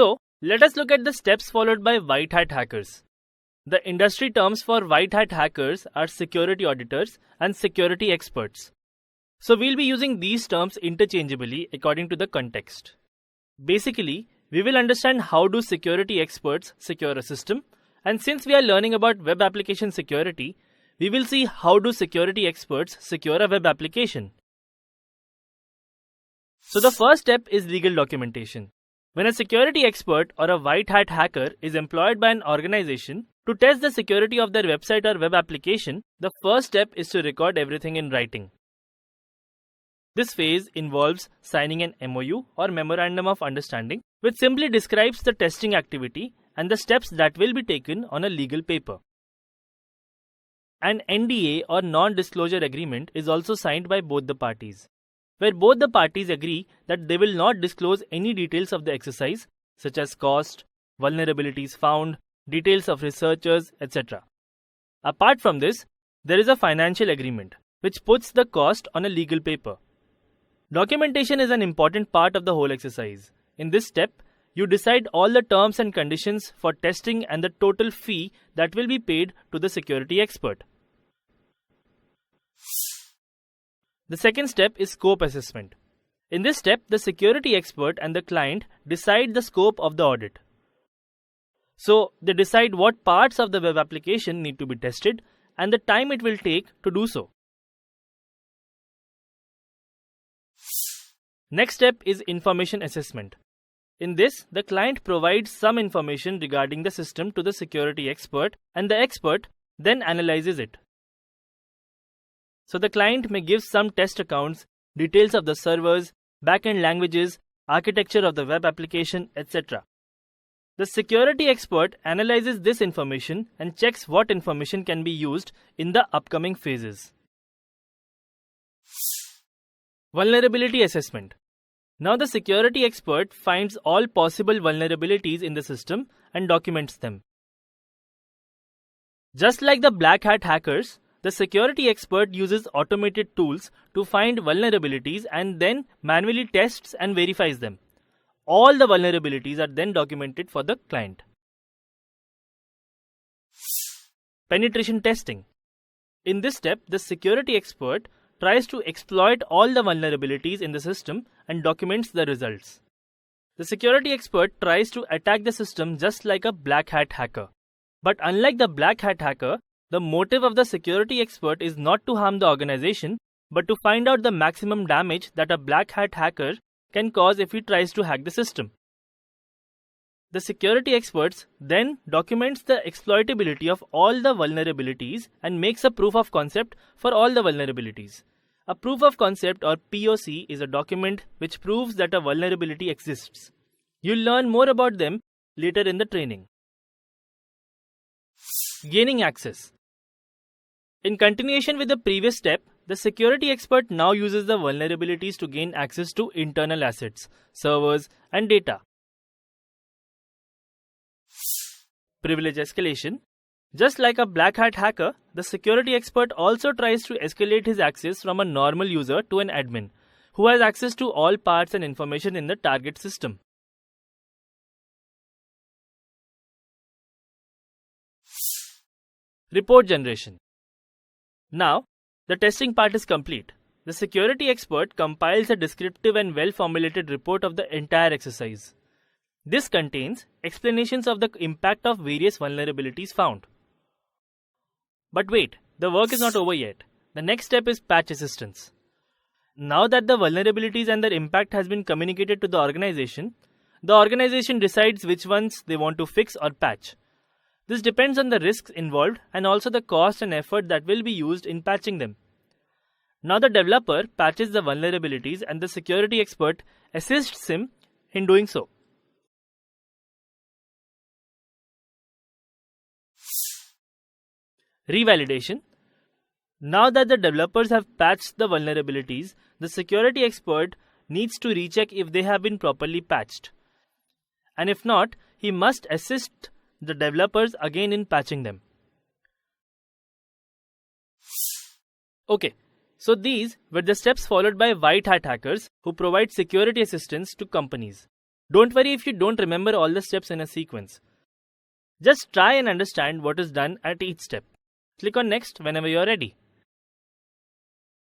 So, let us look at the steps followed by white hat hackers. The industry terms for white hat hackers are security auditors and security experts. So, we'll be using these terms interchangeably according to the context. Basically, we will understand how do security experts secure a system, and since we are learning about web application security, we will see how do security experts secure a web application. So the first step is legal documentation. When a security expert or a white hat hacker is employed by an organization to test the security of their website or web application, the first step is to record everything in writing. This phase involves signing an MOU or Memorandum of Understanding, which simply describes the testing activity and the steps that will be taken on a legal paper. An NDA or non-disclosure agreement is also signed by both the parties, where both the parties agree that they will not disclose any details of the exercise, such as cost, vulnerabilities found, details of researchers, etc. Apart from this, there is a financial agreement, which puts the cost on a legal paper. Documentation is an important part of the whole exercise. In this step, you decide all the terms and conditions for testing and the total fee that will be paid to the security expert. The second step is scope assessment. In this step, the security expert and the client decide the scope of the audit. So, they decide what parts of the web application need to be tested and the time it will take to do so. Next step is information assessment. In this, the client provides some information regarding the system to the security expert, and the expert then analyzes it. So the client may give some test accounts, details of the servers, backend languages, architecture of the web application, etc. The security expert analyzes this information and checks what information can be used in the upcoming phases. Vulnerability assessment. Now the security expert finds all possible vulnerabilities in the system and documents them. Just like the black hat hackers, the security expert uses automated tools to find vulnerabilities and then manually tests and verifies them. All the vulnerabilities are then documented for the client. Penetration testing. In this step, the security expert tries to exploit all the vulnerabilities in the system and documents the results. The security expert tries to attack the system just like a black hat hacker. But unlike the black hat hacker, the motive of the security expert is not to harm the organization, but to find out the maximum damage that a black hat hacker can cause if he tries to hack the system. The security experts then documents the exploitability of all the vulnerabilities and makes a proof of concept for all the vulnerabilities. A proof of concept or POC is a document which proves that a vulnerability exists. You'll learn more about them later in the training. Gaining access. In continuation with the previous step, the security expert now uses the vulnerabilities to gain access to internal assets, servers, and data. Privilege escalation. Just like a black hat hacker, the security expert also tries to escalate his access from a normal user to an admin, who has access to all parts and information in the target system. Report generation. Now, the testing part is complete. The security expert compiles a descriptive and well-formulated report of the entire exercise. This contains explanations of the impact of various vulnerabilities found. But wait, the work is not over yet. The next step is patch assistance. Now that the vulnerabilities and their impact has been communicated to the organization decides which ones they want to fix or patch. This depends on the risks involved and also the cost and effort that will be used in patching them. Now the developer patches the vulnerabilities and the security expert assists him in doing so. Revalidation. Now that the developers have patched the vulnerabilities, the security expert needs to recheck if they have been properly patched. And if not, he must assist the developers again in patching them. Okay, so these were the steps followed by white hat hackers who provide security assistance to companies. Don't worry if you don't remember all the steps in a sequence. Just try and understand what is done at each step. Click on Next whenever you are ready.